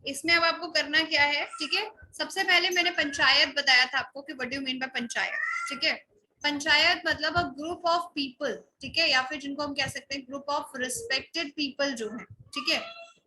इसमें अब आपको करना क्या है, ठीक है। सबसे पहले मैंने पंचायत बताया था आपको कि what do you mean by panchayat, ठीक है। पंचायत मतलब अ ग्रुप ऑफ पीपल, ठीक है, या फिर जिनको हम कह सकते हैं ग्रुप ऑफ रिस्पेक्टेड पीपल जो है, ठीक है,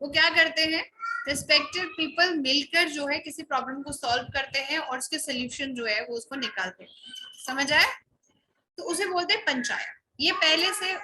वो क्या करते हैं, रिस्पेक्टेड पीपल मिलकर जो है किसी प्रॉब्लम को सॉल्व करते हैं और उसके सोल्यूशन जो है वो उसको निकालते हैं। समझ आया? तो उसे बोलते हैं पंचायत। ये पहले से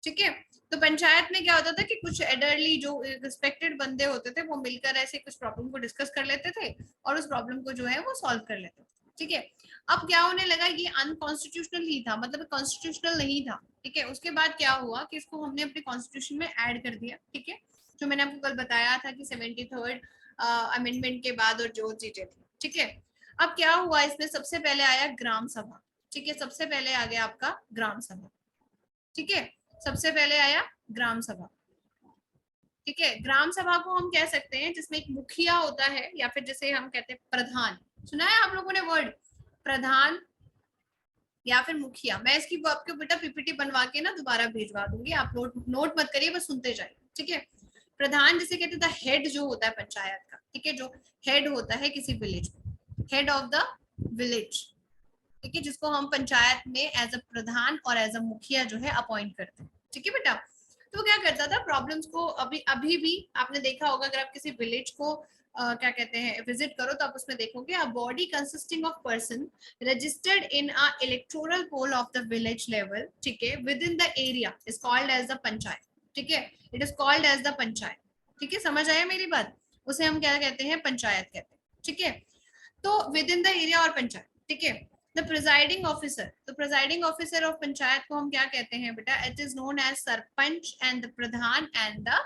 ठीक है। तो पंचायत में क्या होता था कि कुछ एडरली जो रिस्पेक्टेड बंदे होते थे वो मिलकर ऐसे कुछ प्रॉब्लम को डिस्कस कर लेते थे और उस प्रॉब्लम को जो है वो सॉल्व कर लेते थे, ठीक है। अब क्या होने लगा, ये अनकॉन्स्टिट्यूशनल ही था, मतलब कॉन्स्टिट्यूशनल नहीं था, ठीक है। उसके बाद क्या हुआ कि इसको हमने अपने कॉन्स्टिट्यूशन में ऐड कर दिया, ठीक है। जो मैंने आपको कल बताया था कि 73rd अमेंडमेंट के बाद और जो चीजें थी, ठीक है। अब क्या हुआ, इसमें सबसे पहले आया ग्राम सभा, ठीक है। सबसे पहले आ गया आपका ग्राम सभा, ठीक है। सबसे पहले आया ग्राम सभा, ठीक है। ग्राम सभा को हम कह सकते हैं जिसमें एक मुखिया होता है या फिर जैसे हम कहते हैं प्रधान। सुना है आप लोगों ने वर्ड प्रधान या फिर मुखिया? मैं इसकी आपके बेटा पीपीटी बनवा के ना दोबारा भेजवा दूंगी, आप नोट मत करिए, बस सुनते जाइए, ठीक है। प्रधान जिसे कहते हैं हेड जो होता है पंचायत का, ठीक है, जो हेड होता है किसी विलेज में, हेड ऑफ द विलेज, ठीक है, जिसको हम पंचायत में एज अ प्रधान और एज अ मुखिया जो है अपॉइंट करते हैं, ठीक है बेटा। तो क्या करता था प्रॉब्लम्स को, अभी अभी भी आपने देखा होगा, अगर आप किसी विलेज को क्या कहते हैं विजिट करो तो आप उसमें देखोगे a body consisting of person registered in a electoral poll of the village level, ठीक है, within the area is called as the panchayat, ठीक है। It is called as the panchayat, ठीक है। समझ आया मेरी बात? उसे हम क्या कहते हैं, पंचायत कहते हैं, ठीक है। तो विद इन द एरिया और पंचायत, ठीक है। द प्रिजाइडिंग ऑफिसर, तो प्रिजाइडिंग ऑफिसर ऑफ पंचायत को हम क्या कहते हैं बेटा, it is known as sarpanch and the pradhan and the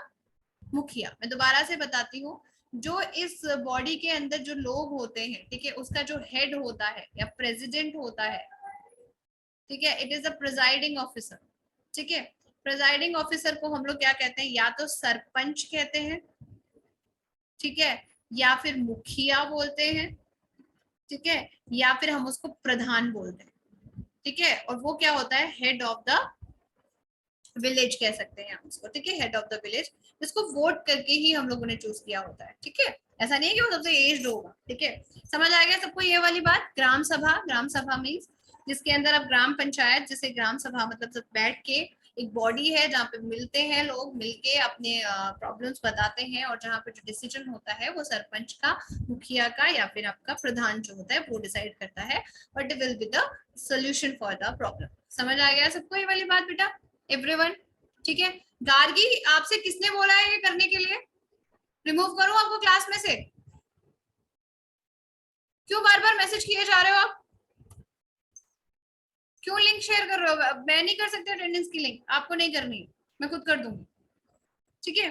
mukhiya. मैं दोबारा से बताती हूँ, जो इस बॉडी के अंदर जो लोग होते हैं, ठीक है, उसका जो हेड होता है या प्रेसिडेंट होता है, ठीक है, it is a presiding officer, ठीक है। प्रिजाइडिंग ऑफिसर को हम लोग क्या कहते हैं, या तो सरपंच कहते हैं, ठीक है, या फिर मुखिया बोलते हैं, ठीक है, या फिर हम उसको प्रधान बोलते हैं, ठीक है। और वो क्या होता है, हेड ऑफ द विलेज कह सकते हैं हम उसको, ठीक है, हेड ऑफ द विलेज, जिसको वोट करके ही हम लोगों ने चूज किया होता है, ठीक है। ऐसा नहीं है कि वो सबसे एज्ड होगा, ठीक है। समझ आ गया सबको ये वाली बात? ग्राम सभा, ग्राम सभा मीन्स जिसके अंदर अब ग्राम पंचायत, जिसे ग्राम सभा मतलब सब बैठ के एक बॉडी है जहाँ पे मिलते हैं लोग, मिलके अपने प्रॉब्लम्स बताते हैं और जहाँ पे जो डिसीजन होता है वो सरपंच का, मुखिया का या फिर आपका प्रधान जो होता है वो डिसाइड करता है what will be the solution for the problem. समझ आ गया सबको ये वाली बात बेटा, एवरीवन? ठीक है। गार्गी, आपसे किसने बोला है ये करने के लिए? रिमूव करूं आपको क्लास में से? क्यों बार बार मैसेज किए जा रहे हो आप? क्यों लिंक शेयर कर रहे हो? मैं नहीं कर सकती अटेंडेंस की लिंक, आपको नहीं करनी, मैं खुद कर दूंगी, ठीक है।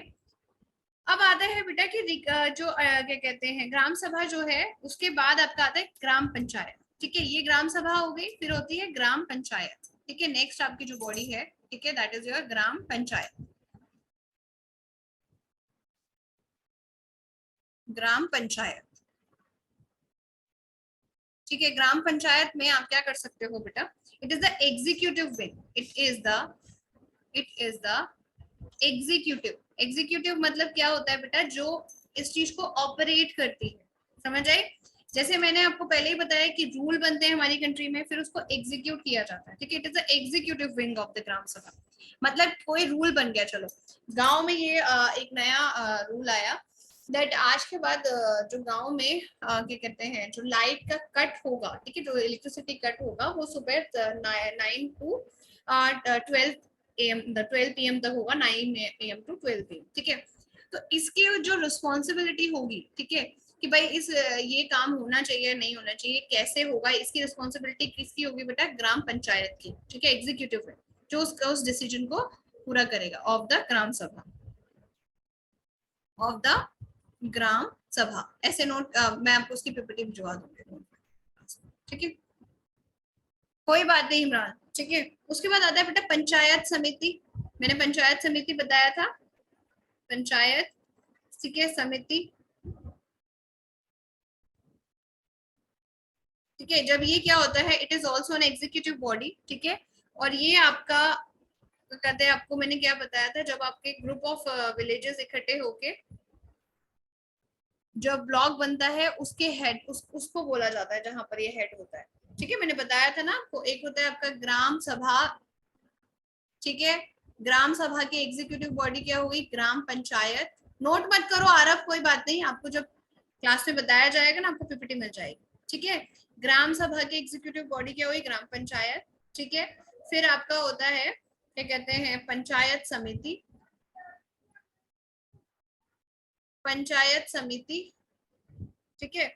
अब आता है बेटा कि जो क्या कहते हैं ग्राम सभा जो है, उसके बाद आपका आता है ग्राम पंचायत, ठीक है। ये ग्राम सभा हो गई, फिर होती है ग्राम पंचायत, ठीक है। नेक्स्ट आपकी जो बॉडी है, ठीक है, दैट इज योर ग्राम पंचायत, ग्राम पंचायत, ठीक है। ग्राम पंचायत में आप क्या कर सकते हो बेटा, it is the executive wing, it is the executive. Executive मतलब क्या होता है बेटा, जो इस चीज को ऑपरेट करती है, समझ आई? जैसे मैंने आपको पहले ही बताया कि रूल बनते हैं हमारी कंट्री में, फिर उसको एग्जीक्यूट किया जाता है, ठीक है। It is the executive wing of the gram sabha. मतलब कोई रूल बन गया, चलो गांव में ये एक नया रूल आया दैट आज के बाद जो गांव में क्या कहते हैं जो लाइट का कट होगा, ठीक है, जो इलेक्ट्रिसिटी कट होगा वो सुबह 9 to 12 AM, 12 PM तक होगा, 9 AM to 12 PM, ठीक है। तो इसकी जो रिस्पॉन्सिबिलिटी होगी, ठीक है, कि भाई इस ये काम होना चाहिए नहीं होना चाहिए, कैसे होगा, इसकी रिस्पॉन्सिबिलिटी किसकी होगी बेटा, ग्राम पंचायत की, ठीक है। एग्जीक्यूटिव है जो उस डिसीजन को पूरा करेगा, ऑफ द ग्राम सभा, ऑफ द ग्राम सभा। ऐसे नोट मैं आपको उसकी पीपीटी भिजवा दूंगी, ठीक है। कोई बात नहीं इमरान, ठीक है। उसके बाद आता है बेटा पंचायत समिति। मैंने पंचायत समिति बताया था, पंचायत, ठीक है, समिति, ठीक है। जब ये क्या होता है, it is also an executive body, ठीक है। और ये आपका कहते हैं, आपको मैंने क्या बताया था, जब आपके ग्रुप ऑफ विलेजेस इकट्ठे होके जो ब्लॉक बनता है उसके हेड उसको बोला जाता है, जहां पर ये हेड होता है, ठीक है। मैंने बताया था ना आपको, एक होता है आपका ग्राम सभा, ठीक है। ग्राम सभा की एग्जीक्यूटिव बॉडी क्या हुई, ग्राम पंचायत। नोट मत करो आरब, कोई बात नहीं, आपको जब क्लास में बताया जाएगा ना आपको पीपीटी मिल जाएगी, ठीक है। ग्राम सभा की एग्जीक्यूटिव बॉडी क्या हुई, ग्राम पंचायत, ठीक है। फिर आपका होता है क्या कहते हैं, पंचायत समिति, पंचायत समिति, ठीक है।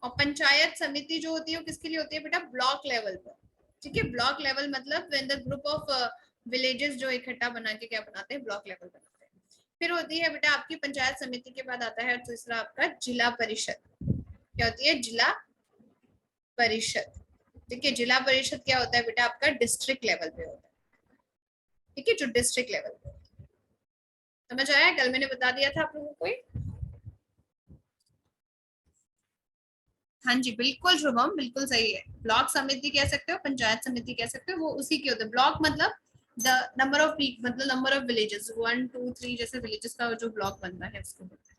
और पंचायत समिति जो होती है वो किसके लिए होती है बेटा, ब्लॉक लेवल पर, ठीक है। ब्लॉक लेवल मतलब when the group of villages जो इकट्ठा बना के क्या बनाते हैं, ब्लॉक लेवल बनाते हैं। फिर होती है बेटा आपकी पंचायत समिति के बाद आता है तीसरा आपका जिला परिषद। क्या होती है, जिला परिषद, ठीक है। जिला परिषद क्या होता है बेटा, आपका डिस्ट्रिक्ट लेवल पे होता है, ठीक है, जो डिस्ट्रिक्ट लेवल पे। समझ आया, कल मैंने बता दिया था आप लोगों को। हाँ जी बिल्कुल शुभम, बिल्कुल सही है। ब्लॉक समिति कह सकते हो, पंचायत समिति कह सकते हो, वो उसी के होते हैं। ब्लॉक मतलब द नंबर ऑफ मतलब नंबर ऑफ विलेजेस, 1 2 3 जैसे विलेजेस का जो ब्लॉक बनता है उसको बोलते हैं,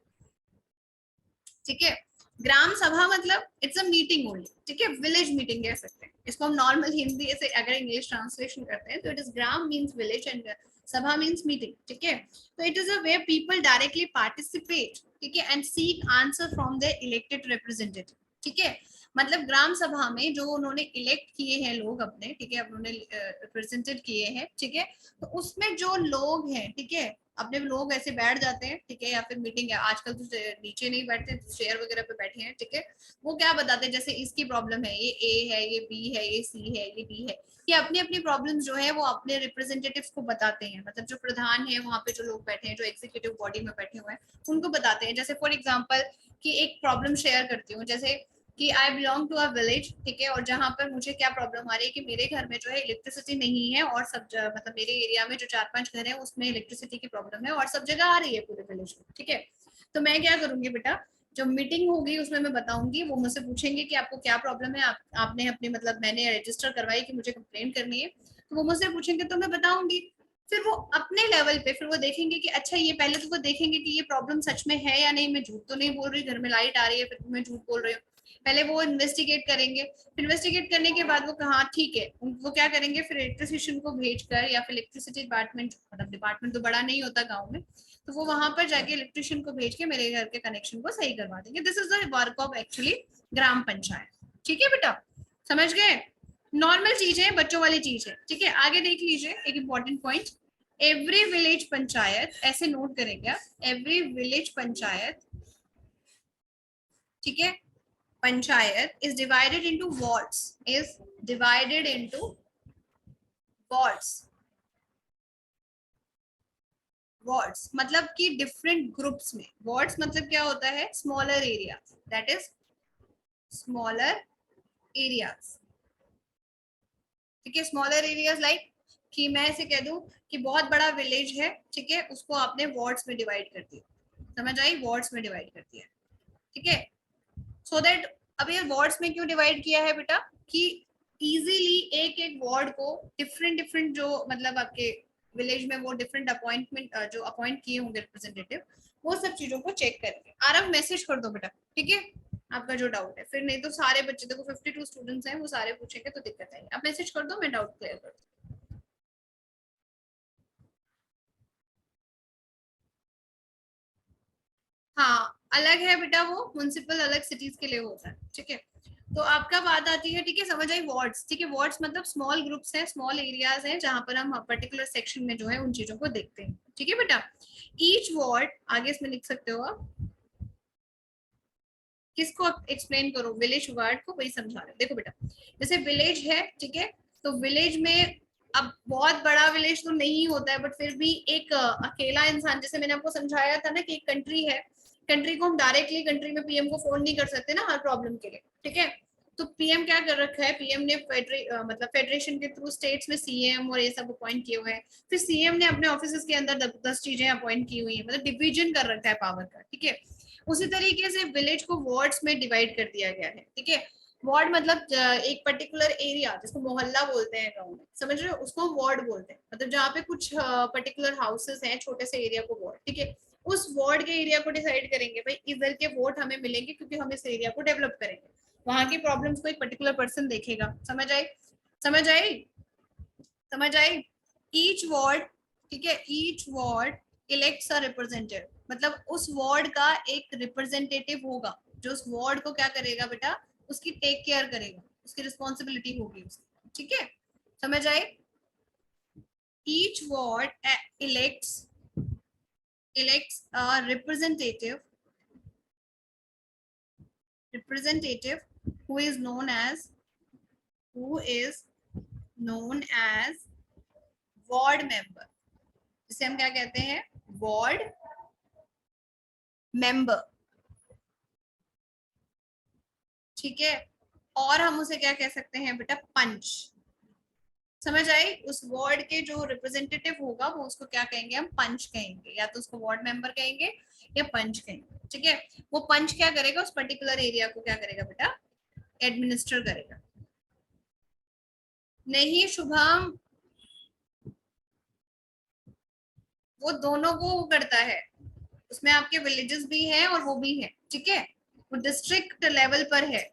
ठीक है। ग्राम सभा मतलब इट्स अ मीटिंग ओनली, ठीक है, विलेज मीटिंग कह सकते हैं इसको हम। नॉर्मल हिंदी से अगर इंग्लिश ट्रांसलेशन करते हैं तो it is gram means village and सभा मीन्स मीटिंग, ठीक है। तो it is a way people directly participate, ठीक है, and seek answer from the elected representative, ठीक है। मतलब ग्राम सभा में जो उन्होंने इलेक्ट किए हैं लोग अपने, ठीक है, उन्होंने रिप्रेजेंटेड किए हैं, ठीक है। तो उसमें जो लोग हैं, ठीक है, अपने लोग ऐसे बैठ जाते हैं, ठीक है, या फिर मीटिंग है, आजकल तो नीचे नहीं बैठते, चेयर वगैरह पे बैठे हैं, ठीक है। वो क्या बताते हैं, जैसे इसकी प्रॉब्लम है, ये ए है, ये बी है, ये सी है, ये डी है, ये अपनी अपनी प्रॉब्लम जो है वो अपने रिप्रेजेंटेटिव्स को बताते हैं। मतलब जो प्रधान है वहां पे, जो लोग बैठे हैं, जो एग्जीक्यूटिव बॉडी में बैठे हुए हैं, उनको बताते हैं। जैसे फॉर एग्जाम्पल कि एक प्रॉब्लम शेयर करती हूँ, जैसे कि I belong to a village, ठीक है, और जहाँ पर मुझे क्या प्रॉब्लम आ रही है कि मेरे घर में जो है इलेक्ट्रिसिटी नहीं है, और सब मतलब मेरे एरिया में जो 4-5 घर है उसमें इलेक्ट्रिसिटी की प्रॉब्लम है, और सब जगह आ रही है पूरे विलेज में, ठीक है। तो मैं क्या करूंगी बेटा, जो मीटिंग होगी उसमें मैं बताऊंगी, वो मुझसे पूछेंगे कि आपको क्या प्रॉब्लम है, आपने अपनी मतलब मैंने रजिस्टर करवाई कि मुझे कंप्लेंट करनी है, तो वो मुझसे पूछेंगे तो मैं बताऊंगी। फिर वो अपने लेवल पे फिर वो देखेंगे कि अच्छा, ये पहले तो वो देखेंगे कि ये प्रॉब्लम सच में है या नहीं, मैं झूठ तो नहीं बोल रही, घर में लाइट आ रही है फिर मैं झूठ बोल रही हूँ। पहले वो इन्वेस्टिगेट करेंगे, फिर इन्वेस्टिगेट करने के बाद वो कहा ठीक है, वो क्या करेंगे, फिर इलेक्ट्रिशियन को भेजकर, या फिर इलेक्ट्रिसिटी डिपार्टमेंट, मतलब डिपार्टमेंट तो बड़ा नहीं होता गाँव में, तो वो वहां पर जाके इलेक्ट्रिशियन को भेज के मेरे घर के कनेक्शन को सही करवा देंगे। This is the work of actually gram panchayat, ठीक है बेटा, समझ गए। नॉर्मल चीज है, बच्चों वाली चीज है, ठीक है। आगे देख लीजिए एक important point, every village panchayat, ऐसे नोट करेंगे, एवरी विलेज पंचायत, ठीक है, panchayat is divided into wards, is divided into wards, wards मतलब कि डिफरेंट ग्रुप्स में। wards मतलब क्या होता है, smaller area, that is smaller areas, ठीक है। स्मॉलर एरियाज लाइक कि मैं ऐसे कह दूं कि बहुत बड़ा विलेज है, ठीक है, उसको आपने वार्ड्स में डिवाइड कर दिया, समझ आई, वार्ड्स में डिवाइड कर दिया, ठीक है। सो दैट अब ये वार्ड्स में क्यों डिवाइड किया है बेटा, कि इजीली एक एक वार्ड को डिफरेंट डिफरेंट जो मतलब आपके विलेज में वो डिफरेंट अपॉइंटमेंट जो अपॉइंट किए होंगे रिप्रेजेंटेटिव, वो सब चीजों को चेक करेंगे। आरव मैसेज कर दो बेटा, ठीक है, आपका जो डाउट है, फिर नहीं तो सारे बच्चे, देखो 52 स्टूडेंट्स हैं, वो सारे पूछेंगे तो दिक्कत आएगी। आप मैसेज कर दो, मैं डाउट क्लियर कर दूँ। हाँ अलग है बेटा, वो म्युनिसिपल अलग सिटीज के लिए होता है, ठीक है। तो आपका बात आती है, ठीक है, समझ आई, वार्ड्स, ठीक है। वार्ड्स मतलब स्मॉल ग्रुप्स हैं, स्मॉल एरियाज हैं, जहां पर हम पर्टिकुलर सेक्शन में जो है उन चीजों को देखते हैं, ठीक है बेटा। ईच वार्ड, आगे इसमें लिख सकते हो आप, किसको एक्सप्लेन करो, विलेज वार्ड को, वही समझा रहे हो। देखो बेटा, जैसे विलेज है, ठीक है, तो विलेज में अब बहुत बड़ा विलेज तो नहीं होता है, बट फिर भी एक अकेला इंसान, जैसे मैंने आपको समझाया था ना कि एक कंट्री है, कंट्री को हम डायरेक्टली कंट्री में पीएम को फोन नहीं कर सकते ना हर प्रॉब्लम के लिए, ठीक है। तो पीएम क्या कर रखा है, पीएम ने मतलब फेडरेशन के थ्रू स्टेट्स में सीएम और ये सब अपॉइंट किए हुए हैं, फिर सीएम ने अपने ऑफिस के अंदर 10 चीजें अपॉइंट की हुई है, मतलब डिवीजन कर रखा है पावर का, ठीक है। उसी तरीके से विलेज को वार्ड्स में डिवाइड कर दिया गया है, ठीक है। वार्ड मतलब एक पर्टिकुलर एरिया जिसको मोहल्ला बोलते हैं गाँव में, समझ रहे हो, उसको वार्ड बोलते हैं। मतलब जहाँ पे कुछ पर्टिकुलर हाउसेस हैं, छोटे से एरिया को वार्ड, ठीक है। उस वार्ड के एरिया को डिसाइड करेंगे, भाई इधर के वोट हमें मिलेंगे क्योंकि हम इस एरिया को डेवलप करेंगे। वहां की प्रॉब्लम्स को एक पर्टिकुलर पर्सन देखेगा। समझ आई? समझ आई? समझ आई? ईच वार्ड, ठीक है, each ward elects a representative, मतलब उस वार्ड का एक रिप्रेजेंटेटिव होगा जो उस वार्ड को क्या करेगा बेटा, उसकी टेक केयर करेगा, उसकी रिस्पॉन्सिबिलिटी होगी उसकी, ठीक है। समझ आई? Each ward elects a representative who is known as who is known as ward member, जिसे हम क्या कहते हैं, वार्ड मेंबर, ठीक है। और हम उसे क्या कह सकते हैं बेटा, पंच। समझ आई? उस वार्ड के जो रिप्रेजेंटेटिव होगा वो उसको क्या कहेंगे, हम पंच कहेंगे, या तो उसको वार्ड मेंबर कहेंगे या पंच कहेंगे, ठीक है। वो पंच क्या करेगा, उस पर्टिकुलर एरिया को क्या करेगा बेटा, एडमिनिस्टर करेगा। नहीं शुभम, वो दोनों को वो करता है, उसमें आपके विलेजेस भी हैं और वो भी है, ठीक है। वो डिस्ट्रिक्ट लेवल पर है,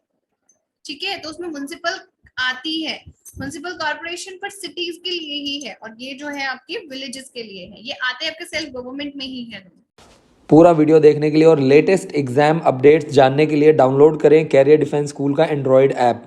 ठीक है। तो उसमें म्युनिसिपल आती है, म्युनिसिपल कॉर्पोरेशन पर सिटीज के लिए ही है, और ये जो है आपके विलेजेस के लिए है, ये आते हैं आपके सेल्फ गवर्नमेंट में ही है। पूरा वीडियो देखने के लिए और लेटेस्ट एग्जाम अपडेट्स जानने के लिए डाउनलोड करें कैरियर डिफेंस स्कूल का एंड्रॉयड ऐप।